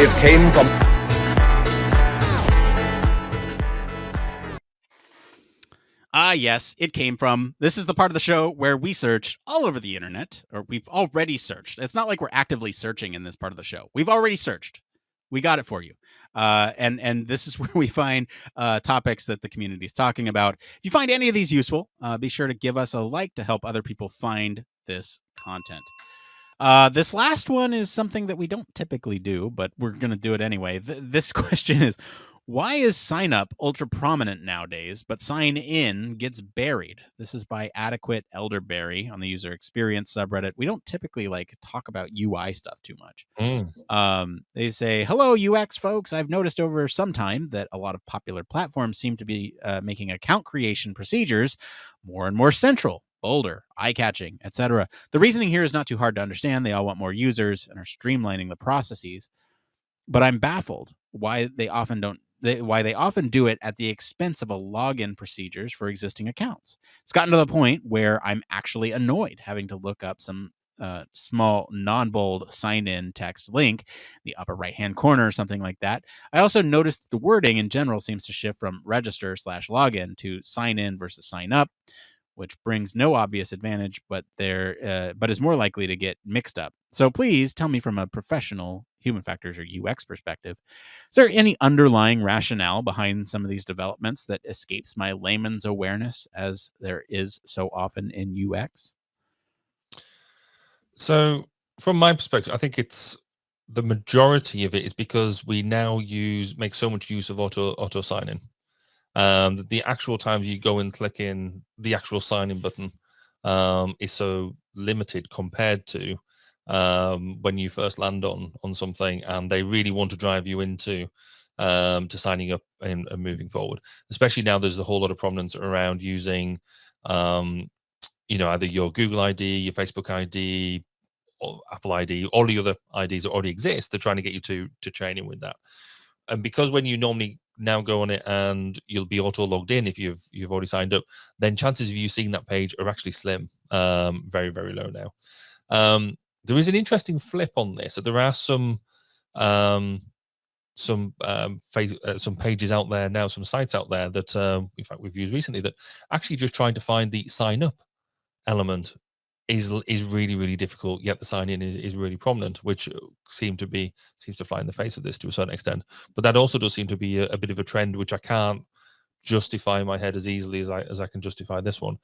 it came from. Yes, it came from. This is the part of the show where we search all over the internet, or we've already searched. It's not like we're actively searching in this part of the show. We've already searched. We got it for you. And this is where we find topics that the community is talking about. If you find any of these useful, be sure to give us a like to help other people find this content. This last one is something that we don't typically do, but we're going to do it anyway. This question is, why is sign up ultra prominent nowadays, but sign in gets buried? This is by Adequate Elderberry on the user experience subreddit. We don't typically talk about UI stuff too much. They say, hello, UX folks. I've noticed over some time that a lot of popular platforms seem to be making account creation procedures more and more central, bolder, eye-catching, etc. The reasoning here is not too hard to understand. They all want more users and are streamlining the processes. But I'm baffled why they often do it at the expense of a login procedures for existing accounts. It's gotten to the point where I'm actually annoyed having to look up some small non-bold sign-in text link in the upper right-hand corner or something like that. I also noticed that the wording in general seems to shift from register/login to sign in versus sign up, which brings no obvious advantage, but is more likely to get mixed up. So please tell me from a professional human factors or UX perspective, is there any underlying rationale behind some of these developments that escapes my layman's awareness, as there is so often in UX? So from my perspective, I think it's the majority of it is because we now make so much use of auto sign-in. The actual times you go and click in the actual sign-in button is so limited compared to when you first land on something and they really want to drive you into to signing up and moving forward. Especially now there's a whole lot of prominence around using either your Google ID, your Facebook ID, or Apple ID, all the other IDs that already exist. They're trying to get you to train in with that. And because when you normally now go on it and you'll be auto logged in if you've already signed up, then chances of you seeing that page are actually slim, very, very low now. There is an interesting flip on this. So there are some pages out there now, some sites out there that in fact we've used recently that actually just trying to find the sign up element is really, really difficult, yet the sign in is really prominent, which seems to fly in the face of this to a certain extent. But that also does seem to be a bit of a trend which I can't justify in my head as easily as I can justify this one.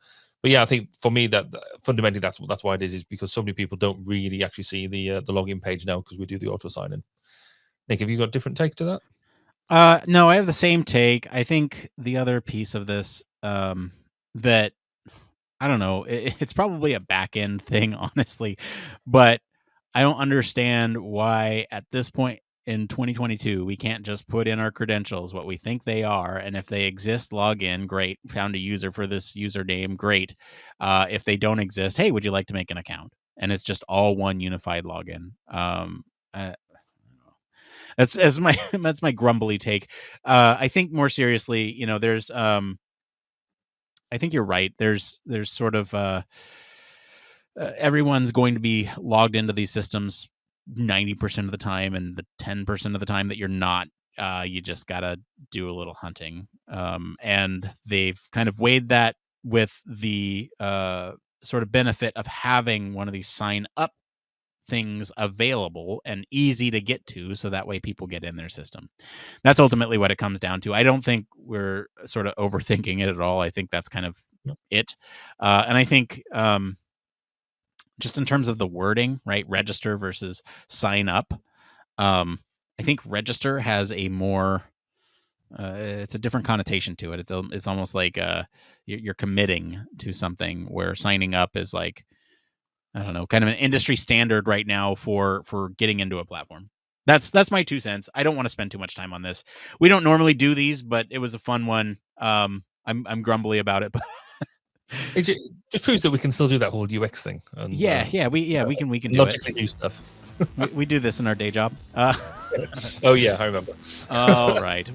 But yeah, I think for me that fundamentally that's why it is because so many people don't really actually see the login page now because we do the auto sign in. Nick, have you got a different take to that? No, I have the same take. I think the other piece of this that I don't know, it's probably a back end thing, honestly, but I don't understand why at this point in 2022 we can't just put in our credentials, what we think they are, and if they exist, log in, great. Found a user for this username, great. If they don't exist, hey, would you like to make an account? And it's just all one unified login. That's my grumbly take. I think more seriously, there's I think you're right. There's sort of everyone's going to be logged into these systems 90% of the time, and the 10% of the time that you're not, you just gotta do a little hunting. And they've kind of weighed that with the sort of benefit of having one of these sign up things available and easy to get to, so that way people get in their system. That's ultimately what it comes down to. I don't think we're sort of overthinking it at all. I think that's kind of it. And I think just in terms of the wording, right, register versus sign up, I think register has a more it's a different connotation to it. It's almost like you're committing to something, where signing up is like, I don't know, kind of an industry standard right now for getting into a platform. That's my 2 cents. I don't want to spend too much time on this. We don't normally do these, but it was a fun one. I'm grumbly about it, but it just proves that we can still do that whole UX thing. And, we can do it. Logically do stuff. we do this in our day job. Oh yeah, I remember. All right.